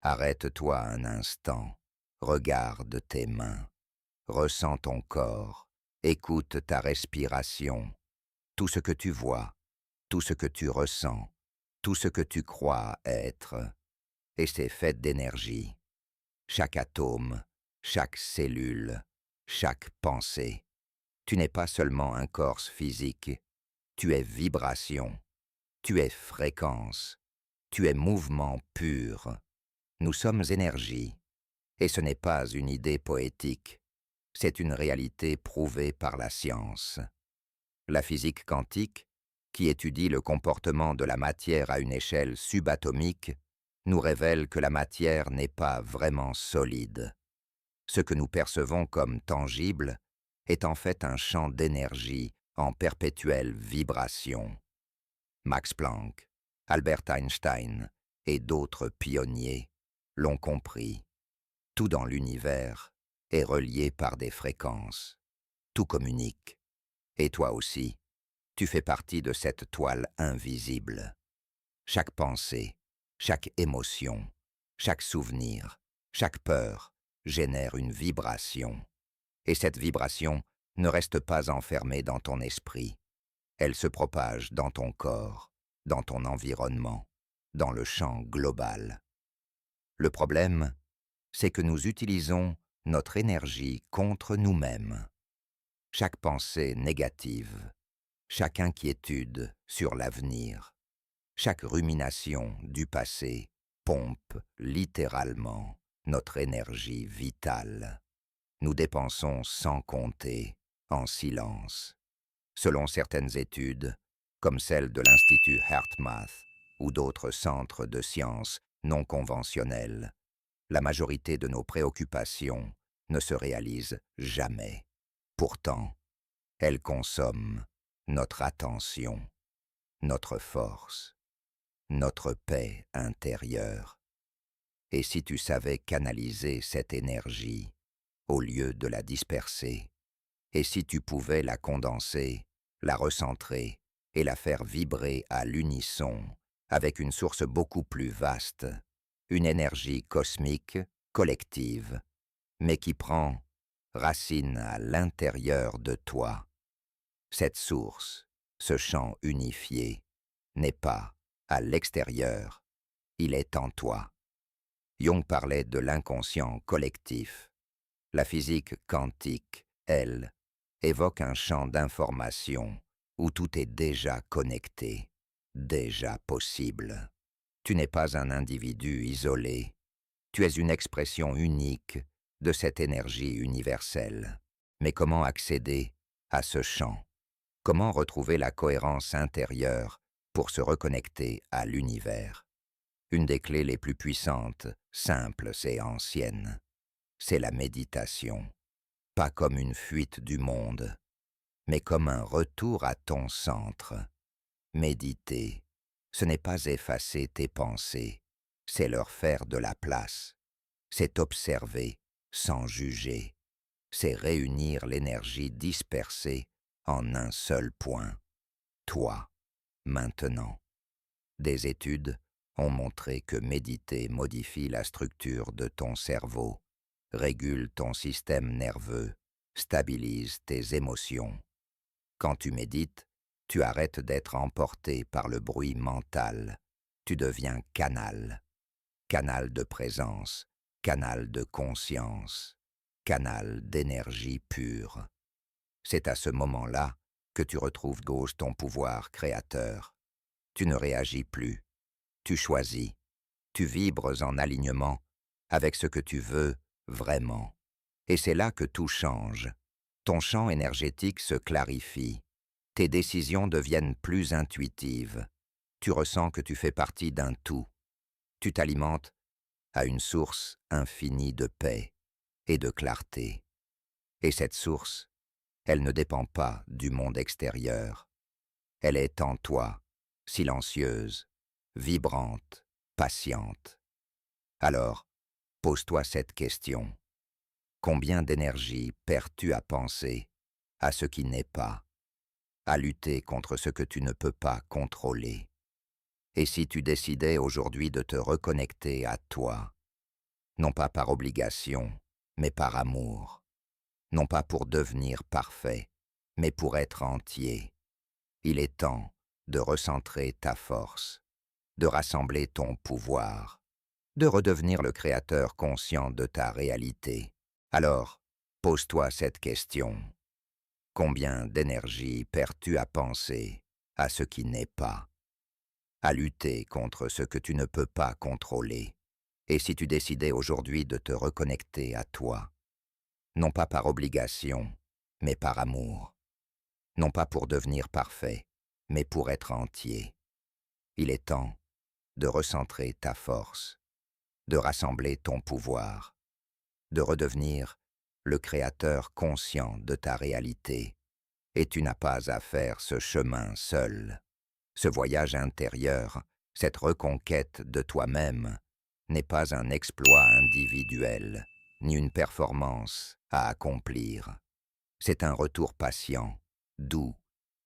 Arrête-toi un instant, regarde tes mains, ressens ton corps, écoute ta respiration, tout ce que tu vois, tout ce que tu ressens, tout ce que tu crois être, et c'est fait d'énergie. Chaque atome, chaque cellule, chaque pensée. Tu n'es pas seulement un corps physique, tu es vibration, tu es fréquence, tu es mouvement pur. Nous sommes énergie, et ce n'est pas une idée poétique, c'est une réalité prouvée par la science. La physique quantique, qui étudie le comportement de la matière à une échelle subatomique, nous révèle que la matière n'est pas vraiment solide. Ce que nous percevons comme tangible est en fait un champ d'énergie en perpétuelle vibration. Max Planck, Albert Einstein et d'autres pionniers l'ont compris. Tout dans l'univers est relié par des fréquences. Tout communique. Et toi aussi, tu fais partie de cette toile invisible. Chaque pensée, chaque émotion, chaque souvenir, chaque peur génère une vibration. Et cette vibration ne reste pas enfermée dans ton esprit. Elle se propage dans ton corps, dans ton environnement, dans le champ global. Le problème, c'est que nous utilisons notre énergie contre nous-mêmes. Chaque pensée négative, chaque inquiétude sur l'avenir, chaque rumination du passé pompe littéralement notre énergie vitale. Nous dépensons sans compter, en silence. Selon certaines études, comme celle de l'Institut HeartMath ou d'autres centres de sciences non conventionnels, la majorité de nos préoccupations ne se réalisent jamais. Pourtant, elles consomment notre attention, notre force, notre paix intérieure. Et si tu savais canaliser cette énergie au lieu de la disperser, et si tu pouvais la condenser, la recentrer et la faire vibrer à l'unisson avec une source beaucoup plus vaste, une énergie cosmique, collective, mais qui prend racine à l'intérieur de toi. Cette source, ce champ unifié, n'est pas à l'extérieur, il est en toi. Jung parlait de l'inconscient collectif. La physique quantique, elle, évoque un champ d'information où tout est déjà connecté, déjà possible. Tu n'es pas un individu isolé, tu es une expression unique de cette énergie universelle. Mais comment accéder à ce champ? Comment retrouver la cohérence intérieure pour se reconnecter à l'univers? Une des clés les plus puissantes, simples et anciennes, c'est la méditation. Pas comme une fuite du monde, mais comme un retour à ton centre. Méditer, ce n'est pas effacer tes pensées, c'est leur faire de la place. C'est observer sans juger. C'est réunir l'énergie dispersée en un seul point. Toi, maintenant. Des études ont montré que méditer modifie la structure de ton cerveau, régule ton système nerveux, stabilise tes émotions. Quand tu médites, tu arrêtes d'être emporté par le bruit mental. Tu deviens canal. Canal de présence, canal de conscience, canal d'énergie pure. C'est à ce moment-là que tu retrouves gauche ton pouvoir créateur. Tu ne réagis plus. Tu choisis. Tu vibres en alignement avec ce que tu veux vraiment. Et c'est là que tout change. Ton champ énergétique se clarifie. Tes décisions deviennent plus intuitives. Tu ressens que tu fais partie d'un tout. Tu t'alimentes à une source infinie de paix et de clarté. Et cette source, elle ne dépend pas du monde extérieur. Elle est en toi, silencieuse, vibrante, patiente. Alors, pose-toi cette question. Combien d'énergie perds-tu à penser à ce qui n'est pas, à lutter contre ce que tu ne peux pas contrôler? Et si tu décidais aujourd'hui de te reconnecter à toi, non pas par obligation, mais par amour, non pas pour devenir parfait, mais pour être entier. Il est temps de recentrer ta force, de rassembler ton pouvoir, de redevenir le créateur conscient de ta réalité. Alors, pose-toi cette question. Combien d'énergie perds-tu à penser à ce qui n'est pas, à lutter contre ce que tu ne peux pas contrôler? Et si tu décidais aujourd'hui de te reconnecter à toi, non pas par obligation, mais par amour, non pas pour devenir parfait, mais pour être entier. Il est temps de recentrer ta force, de rassembler ton pouvoir, de redevenir le créateur conscient de ta réalité. Et tu n'as pas à faire ce chemin seul. Ce voyage intérieur, cette reconquête de toi-même, n'est pas un exploit individuel, ni une performance à accomplir. C'est un retour patient, doux,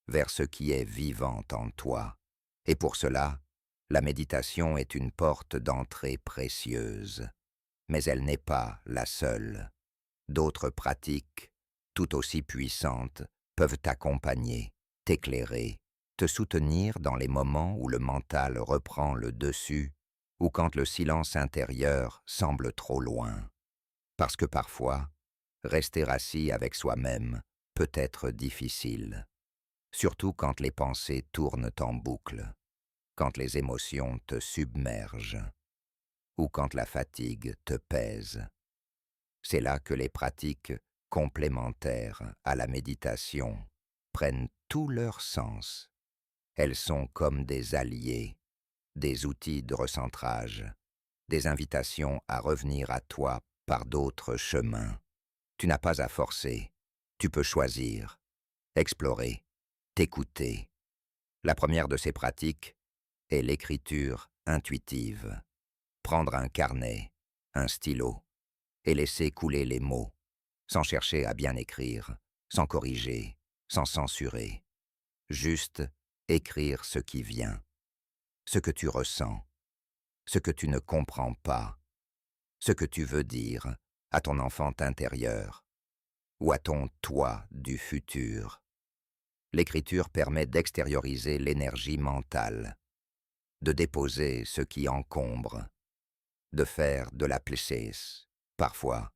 vers ce qui est vivant en toi. Et pour cela, la méditation est une porte d'entrée précieuse. Mais elle n'est pas la seule. D'autres pratiques, tout aussi puissantes, peuvent t'accompagner, t'éclairer, te soutenir dans les moments où le mental reprend le dessus ou quand le silence intérieur semble trop loin. Parce que parfois, rester assis avec soi-même peut être difficile, surtout quand les pensées tournent en boucle, quand les émotions te submergent ou quand la fatigue te pèse. C'est là que les pratiques complémentaires à la méditation prennent tout leur sens. Elles sont comme des alliés, des outils de recentrage, des invitations à revenir à toi par d'autres chemins. Tu n'as pas à forcer, tu peux choisir, explorer, t'écouter. La première de ces pratiques est l'écriture intuitive. Prendre un carnet, un stylo, et laisser couler les mots, sans chercher à bien écrire, sans corriger, sans censurer. Juste écrire ce qui vient, ce que tu ressens, ce que tu ne comprends pas, ce que tu veux dire à ton enfant intérieur ou à ton toi du futur. L'écriture permet d'extérioriser l'énergie mentale, de déposer ce qui encombre, de faire de la plécèse. Parfois,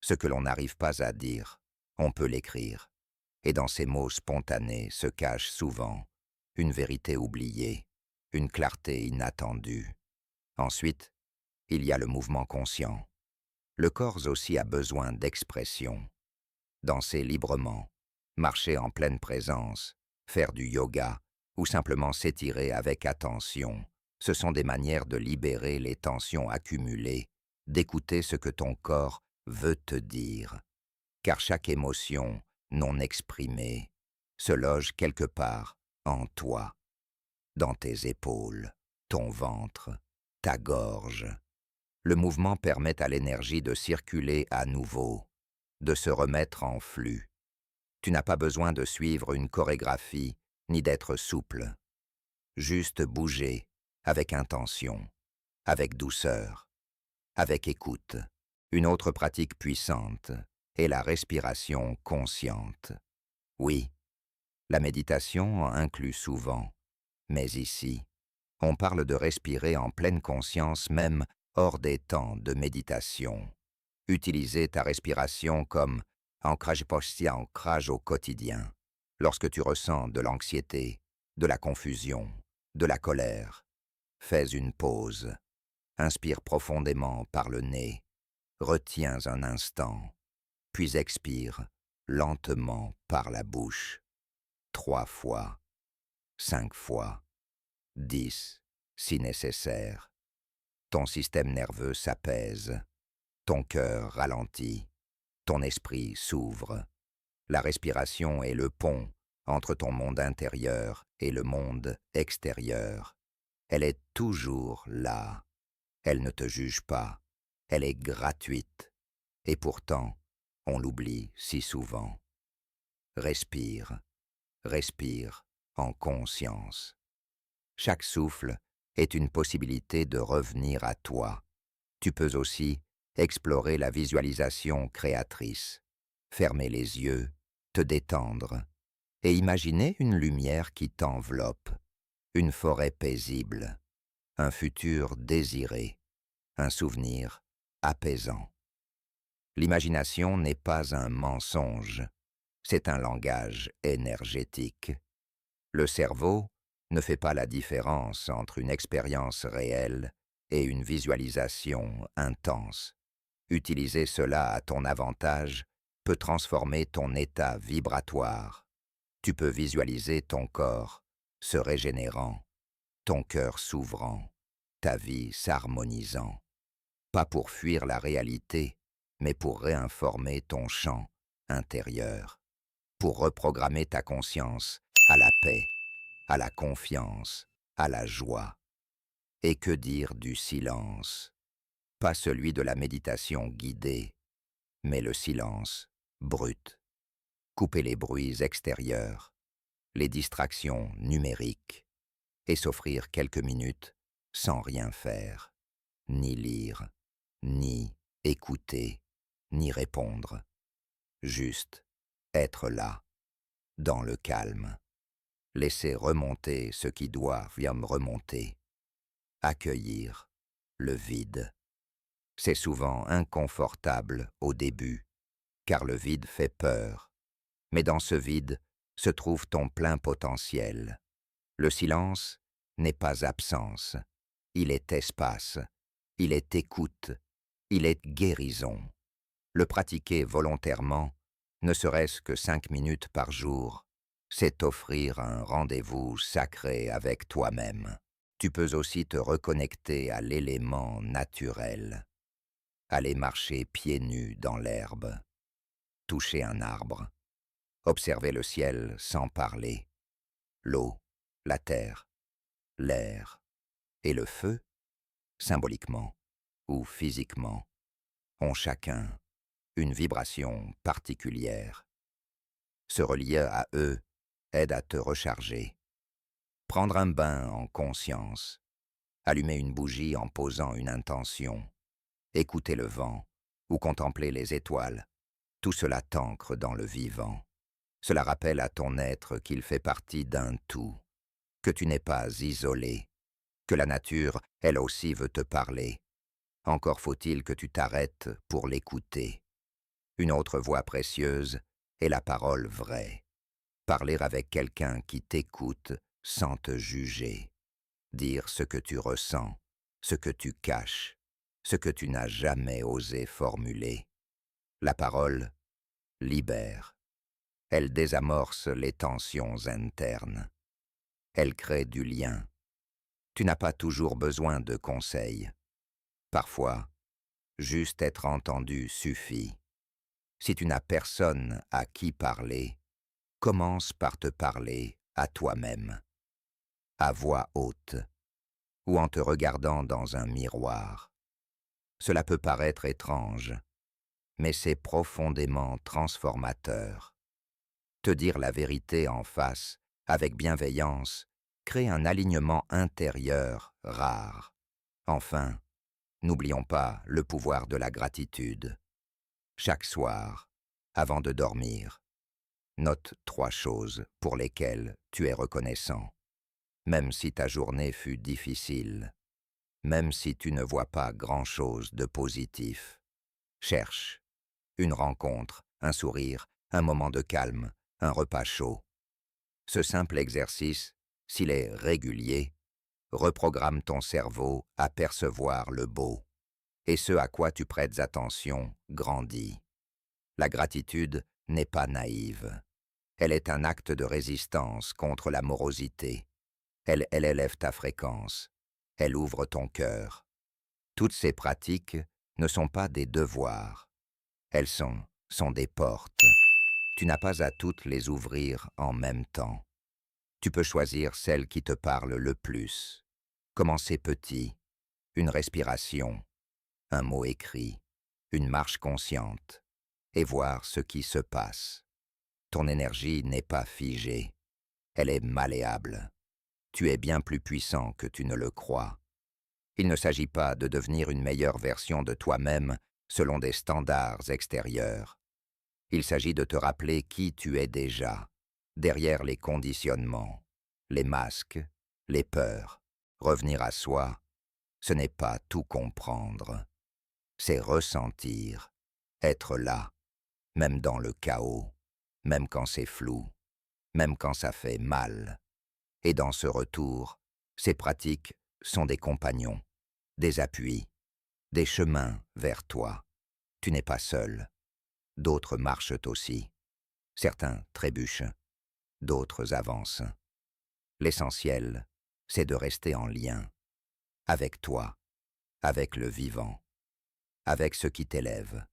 ce que l'on n'arrive pas à dire, on peut l'écrire. Et dans ces mots spontanés se cache souvent une vérité oubliée, une clarté inattendue. Ensuite, il y a le mouvement conscient. Le corps aussi a besoin d'expression. Danser librement, marcher en pleine présence, faire du yoga ou simplement s'étirer avec attention, ce sont des manières de libérer les tensions accumulées, d'écouter ce que ton corps veut te dire. Car chaque émotion non exprimée se loge quelque part en toi, dans tes épaules, ton ventre, ta gorge. Le mouvement permet à l'énergie de circuler à nouveau, de se remettre en flux. Tu n'as pas besoin de suivre une chorégraphie ni d'être souple. Juste bouger avec intention, avec douceur, avec écoute. Une autre pratique puissante est la respiration consciente. Oui, la méditation en inclut souvent, mais ici, on parle de respirer en pleine conscience même hors des temps de méditation. Utiliser ta respiration comme ancrage posture, ancrage au quotidien. Lorsque tu ressens de l'anxiété, de la confusion, de la colère, fais une pause. Inspire profondément par le nez. Retiens un instant, puis expire lentement par la bouche. 3 fois, 5 fois, 10 si nécessaire. Ton système nerveux s'apaise, ton cœur ralentit, ton esprit s'ouvre. La respiration est le pont entre ton monde intérieur et le monde extérieur. Elle est toujours là. Elle ne te juge pas. Elle est gratuite. Et pourtant, on l'oublie si souvent. Respire, respire en conscience. Chaque souffle est une possibilité de revenir à toi. Tu peux aussi Explorer la visualisation créatrice. Fermer les yeux, te détendre et imaginer une lumière qui t'enveloppe, une forêt paisible, un futur désiré, un souvenir apaisant. L'imagination n'est pas un mensonge, c'est un langage énergétique. Le cerveau ne fait pas la différence entre une expérience réelle et une visualisation intense. Utiliser cela à ton avantage peut transformer ton état vibratoire. Tu peux visualiser ton corps se régénérant, ton cœur s'ouvrant, ta vie s'harmonisant. Pas pour fuir la réalité, mais pour réinformer ton champ intérieur, pour reprogrammer ta conscience à la paix, à la confiance, à la joie. Et que dire du silence? Pas celui de la méditation guidée, mais le silence brut. Couper les bruits extérieurs, les distractions numériques, et s'offrir quelques minutes sans rien faire, ni lire, ni écouter, ni répondre. Juste être là, dans le calme. Laisser remonter ce qui doit remonter. Accueillir le vide. C'est souvent inconfortable au début, car le vide fait peur. Mais dans ce vide se trouve ton plein potentiel. Le silence n'est pas absence, il est espace, il est écoute, il est guérison. Le pratiquer volontairement, ne serait-ce que 5 minutes par jour, c'est offrir un rendez-vous sacré avec toi-même. Tu peux aussi te reconnecter à l'élément naturel. Aller marcher pieds nus dans l'herbe, toucher un arbre, observer le ciel sans parler, l'eau, la terre, l'air et le feu, symboliquement ou physiquement, ont chacun une vibration particulière. Se relier à eux aide à te recharger. Prendre un bain en conscience, allumer une bougie en posant une intention, écouter le vent ou contempler les étoiles, tout cela t'ancre dans le vivant. Cela rappelle à ton être qu'il fait partie d'un tout, que tu n'es pas isolé, que la nature, elle aussi, veut te parler. Encore faut-il que tu t'arrêtes pour l'écouter. Une autre voix précieuse est la parole vraie. Parler avec quelqu'un qui t'écoute sans te juger. Dire ce que tu ressens, ce que tu caches, ce que tu n'as jamais osé formuler. La parole libère. Elle désamorce les tensions internes. Elle crée du lien. Tu n'as pas toujours besoin de conseils. Parfois, juste être entendu suffit. Si tu n'as personne à qui parler, commence par te parler à toi-même, à voix haute, ou en te regardant dans un miroir. Cela peut paraître étrange, mais c'est profondément transformateur. Te dire la vérité en face, avec bienveillance, crée un alignement intérieur rare. Enfin, n'oublions pas le pouvoir de la gratitude. Chaque soir, avant de dormir, note 3 choses pour lesquelles tu es reconnaissant. Même si ta journée fut difficile, même si tu ne vois pas grand-chose de positif, cherche une rencontre, un sourire, un moment de calme, un repas chaud. Ce simple exercice, s'il est régulier, reprogramme ton cerveau à percevoir le beau, et ce à quoi tu prêtes attention grandit. La gratitude n'est pas naïve. Elle est un acte de résistance contre la morosité. Elle élève ta fréquence. Elle ouvre ton cœur. Toutes ces pratiques ne sont pas des devoirs. Elles sont des portes. Tu n'as pas à toutes les ouvrir en même temps. Tu peux choisir celle qui te parle le plus. Commencer petit, une respiration, un mot écrit, une marche consciente, et voir ce qui se passe. Ton énergie n'est pas figée, elle est malléable. Tu es bien plus puissant que tu ne le crois. Il ne s'agit pas de devenir une meilleure version de toi-même selon des standards extérieurs. Il s'agit de te rappeler qui tu es déjà, derrière les conditionnements, les masques, les peurs. Revenir à soi, ce n'est pas tout comprendre, c'est ressentir, être là, même dans le chaos, même quand c'est flou, même quand ça fait mal. Et dans ce retour, ces pratiques sont des compagnons, des appuis, des chemins vers toi. Tu n'es pas seul. D'autres marchent aussi. Certains trébuchent, d'autres avancent. L'essentiel, c'est de rester en lien, avec toi, avec le vivant, avec ce qui t'élève.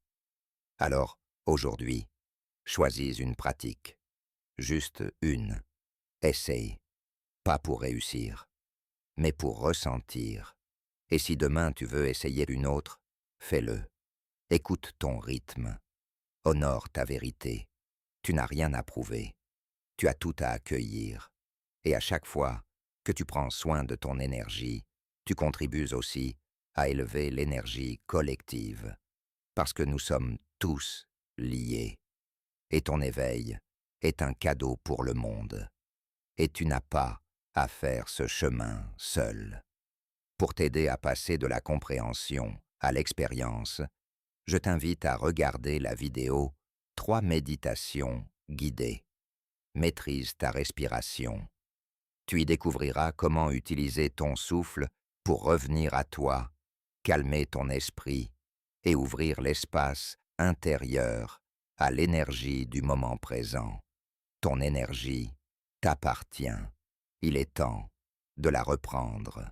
Alors, aujourd'hui, choisis une pratique, juste une. Essaye, pas pour réussir, mais pour ressentir. Et si demain tu veux essayer une autre, fais-le. Écoute ton rythme. Honore ta vérité. Tu n'as rien à prouver. Tu as tout à accueillir. Et à chaque fois que tu prends soin de ton énergie, tu contribues aussi à élever l'énergie collective. Parce que nous sommes tous liés. Et ton éveil est un cadeau pour le monde. Et tu n'as pas à faire ce chemin seul. Pour t'aider à passer de la compréhension à l'expérience, je t'invite à regarder la vidéo 3 méditations guidées. Maîtrise ta respiration. Tu y découvriras comment utiliser ton souffle pour revenir à toi, calmer ton esprit et ouvrir l'espace intérieur à l'énergie du moment présent. Ton énergie t'appartient. Il est temps de la reprendre.